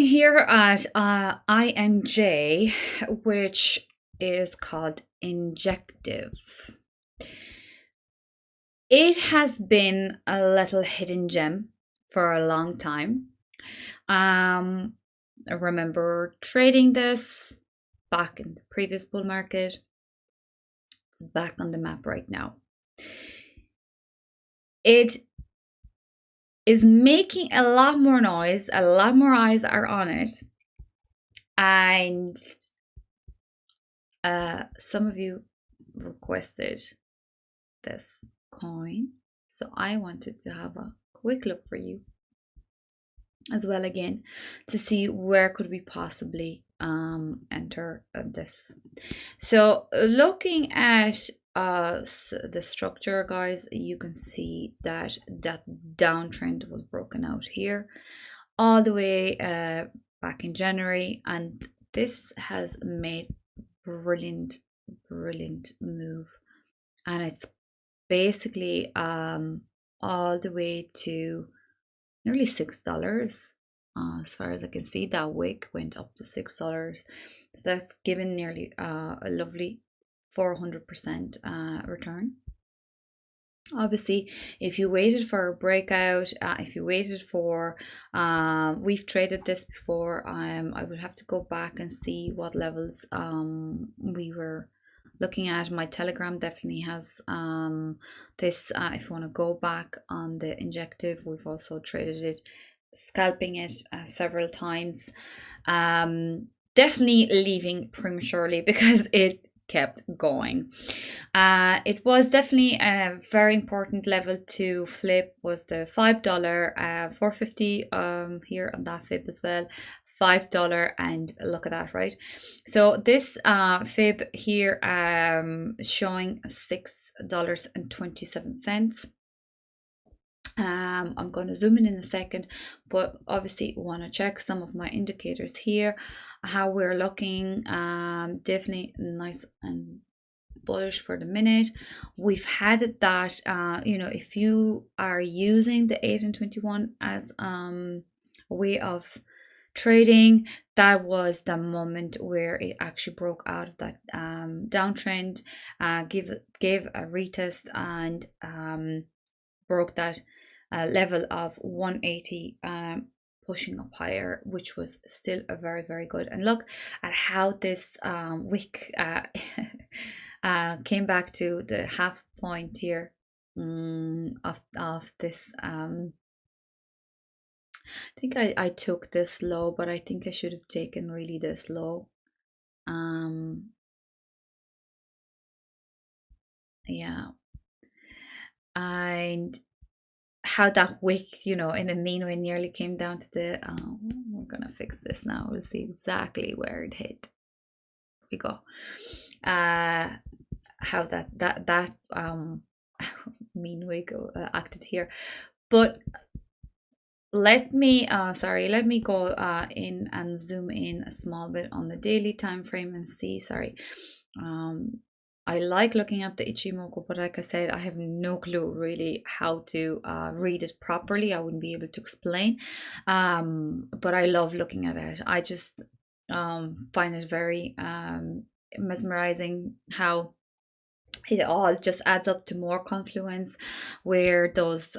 here at INJ, which is called Injective. It has been a little hidden gem for a long time. I remember trading this back in the previous bull market. It's back on the map right now. It is making a lot more noise, a lot more eyes are on it, and some of you requested this coin, so I wanted to have a quick look for you as well again to see where could we possibly enter this. So looking at the structure, guys, you can see that that downtrend was broken out here all the way back in January, and this has made brilliant move, and it's basically all the way to nearly $6. As far as I can see, that wick went up to $6, so that's given nearly a lovely 400% return. Obviously, if you waited for a breakout, if you waited for, we've traded this before. I would have to go back and see what levels we were looking at. My Telegram definitely has this. If you want to go back on the Injective, we've also traded it, scalping it several times. Definitely leaving prematurely because it kept going. It was definitely a very important level to flip, was the $5 $4.50 here on that fib as well. $5, and look at that, right? So this fib here showing $6.27. I'm going to zoom in a second, but obviously want to check some of my indicators here, how we're looking. Definitely nice and bullish for the minute. We've had that if you are using the 8 and 21 as a way of trading, that was the moment where it actually broke out of that downtrend, gave a retest, and broke that level of 180, pushing up higher, which was still a very good. And look at how this wick came back to the half point here of this. I think I took this low, but I think I should have taken really this low. Yeah, and how that wick, in a mean way, nearly came down to the we're gonna fix this now. We'll see exactly where it hit. Here we go. How that mean wick acted here. But let me go in and zoom in a small bit on the daily time frame and see. I like looking at the Ichimoku, but like I said, I have no clue really how to read it properly. I wouldn't be able to explain, but I love looking at it. I just find it very mesmerizing how it all just adds up to more confluence where those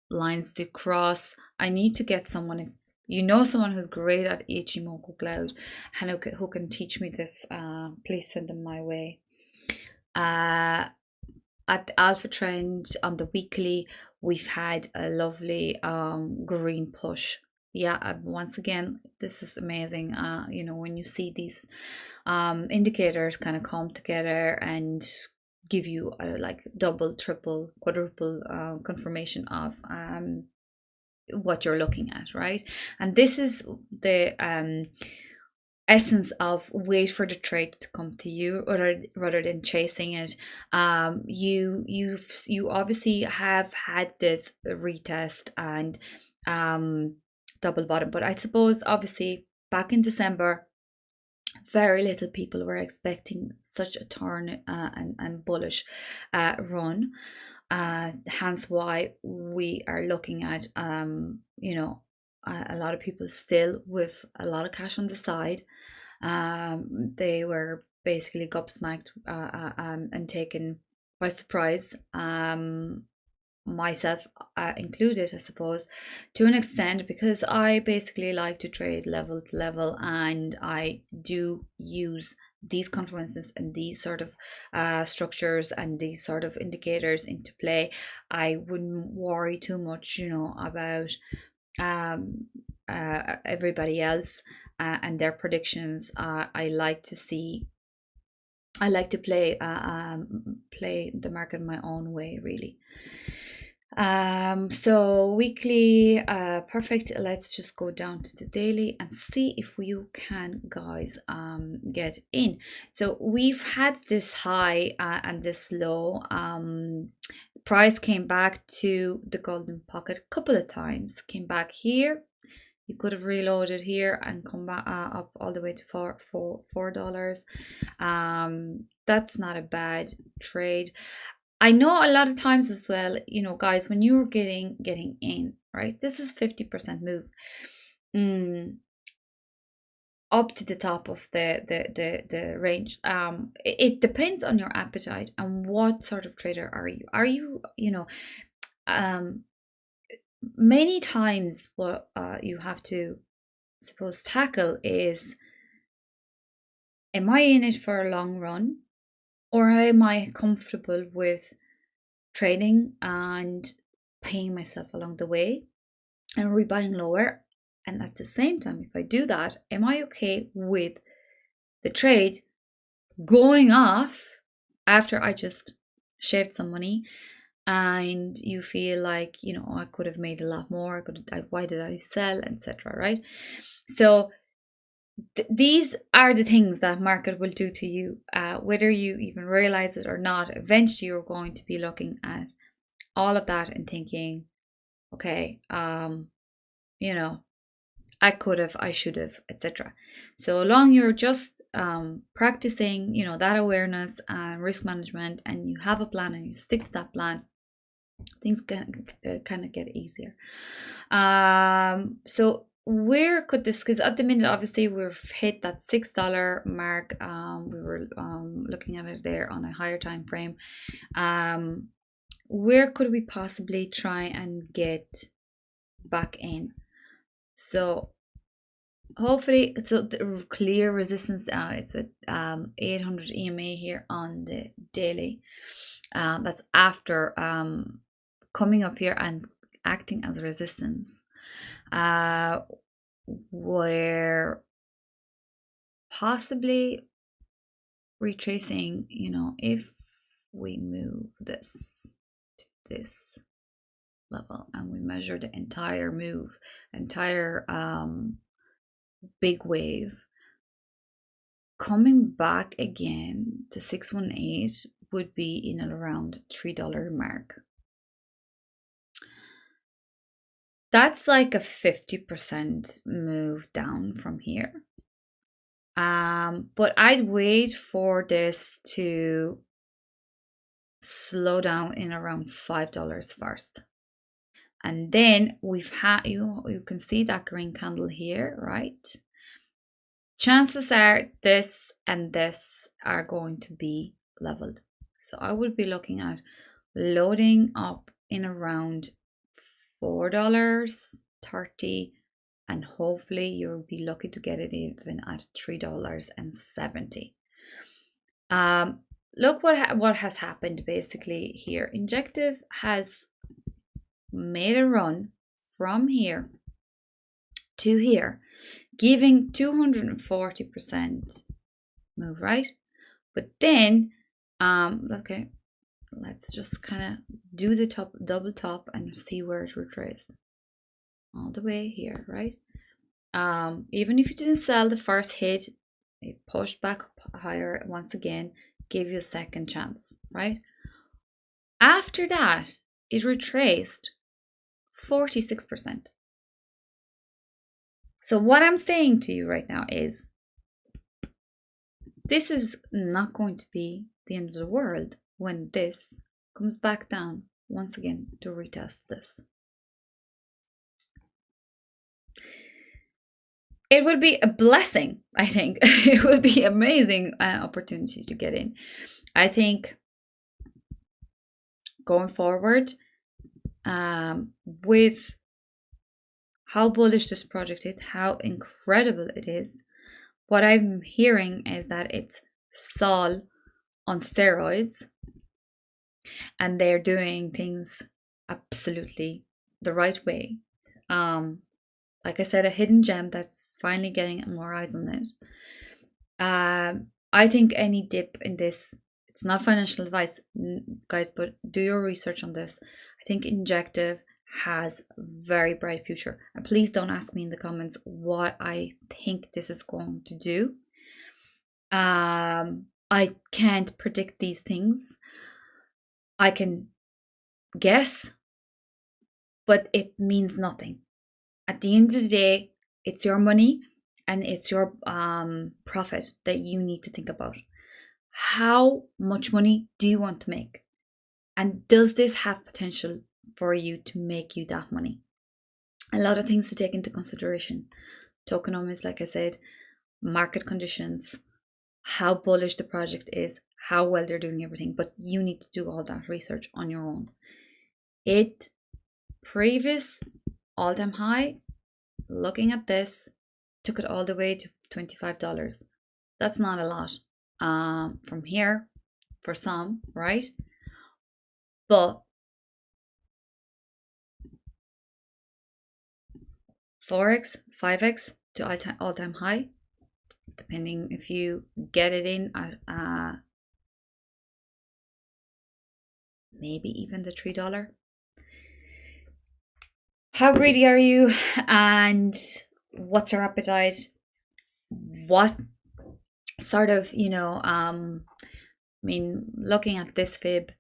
lines do cross. I need to get someone, if you know someone who's great at Ichimoku Cloud and who can teach me this, please send them my way. At the alpha trend on the weekly, we've had a lovely green push. Yeah, once again, this is amazing. When you see these indicators kind of come together and give you like double, triple, quadruple confirmation of what you're looking at, right? And this is the essence of wait for the trade to come to you rather than chasing it. You obviously have had this retest and double bottom, but I suppose obviously back in December, very little people were expecting such a turn and bullish run. Hence why we are looking at a lot of people still with a lot of cash on the side. They were basically gobsmacked and taken by surprise. Myself included, I suppose, to an extent, because I basically like to trade level to level, and I do use these confluences and these sort of structures and these sort of indicators into play. I wouldn't worry too much, about um, everybody else and their predictions. I like to see. I like to play the market my own way, really. So weekly, perfect. Let's just go down to the daily and see if you can, guys, get in. So we've had this high and this low. Price came back to the golden pocket a couple of times. Came back here. You could have reloaded here and come back up all the way to $4. That's not a bad trade. I know a lot of times as well, guys, when you're getting in, right? This is 50% move. Up to the top of the range. It depends on your appetite and what sort of trader are you. Are you, many times what you have to suppose tackle is, am I in it for a long run, or am I comfortable with trading and paying myself along the way and rebuying lower? And at the same time, if I do that, am I okay with the trade going off after I just shaved some money, and you feel like, I could have made a lot more, why did I sell, etc., right? So these are the things that market will do to you, whether you even realize it or not. Eventually you're going to be looking at all of that and thinking, okay, I could have, I should have, etc. So long you're just practicing, that awareness and risk management, and you have a plan and you stick to that plan, things can kind of get easier. So where could this, because at the minute obviously we've hit that $6 mark. We were looking at it there on a higher time frame. Where could we possibly try and get back in? So hopefully it's a clear resistance. It's at 800 EMA here on the daily. That's after coming up here and acting as resistance, where possibly retracing, if we move this to this level and we measure the entire move, entire big wave, coming back again to 618 would be in and around $3 mark. That's like a 50% move down from here. But I'd wait for this to slow down in around $5 first. And then we've had, you can see that green candle here, right? Chances are this and this are going to be leveled. So I would be looking at loading up in around $4.30, and hopefully you'll be lucky to get it even at $3.70. Look what has happened basically here. Injective has made a run from here to here, giving 240% move, right? But then okay, let's just kind of do the double top and see where it retraced all the way here, right? Even if you didn't sell the first hit, it pushed back up higher once again, gave you a second chance, right? After that, it retraced 46%. So what I'm saying to you right now is, this is not going to be the end of the world when this comes back down once again to retest this. it would be a blessing, I think. It would be amazing opportunity to get in. I think going forward, with how bullish this project is, how incredible it is, what I'm hearing is that it's Sol on steroids, and they're doing things absolutely the right way. Like I said, a hidden gem that's finally getting more eyes on it. I think any dip in this, it's not financial advice, guys, but do your research on this. I think Injective has a very bright future. And please don't ask me in the comments what I think this is going to do. I can't predict these things. I can guess, but it means nothing. At the end of the day, it's your money and it's your profit that you need to think about. How much money do you want to make? And does this have potential for you to make you that money? A lot of things to take into consideration. Tokenomics, like I said, market conditions, how bullish the project is, how well they're doing everything, but you need to do all that research on your own. It previous all-time high, looking at this, took it all the way to $25. That's not a lot from here for some, right? But 4x, 5x to all-time high, depending if you get it in at maybe even the $3. How greedy are you, and what's your appetite? What sort of, looking at this fib,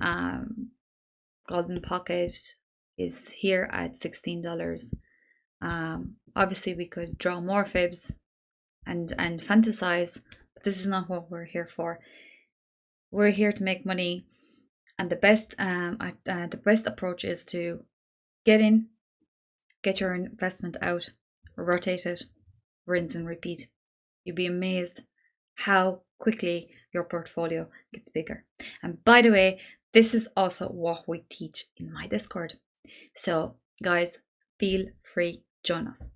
Golden Pocket is here at $16. Obviously we could draw more fibs and fantasize, but this is not what we're here for. We're here to make money, and the best approach is to get in, get your investment out, rotate it, rinse and repeat. You'd be amazed how quickly your portfolio gets bigger. And by the way, this is also what we teach in my Discord. So guys, feel free, join us.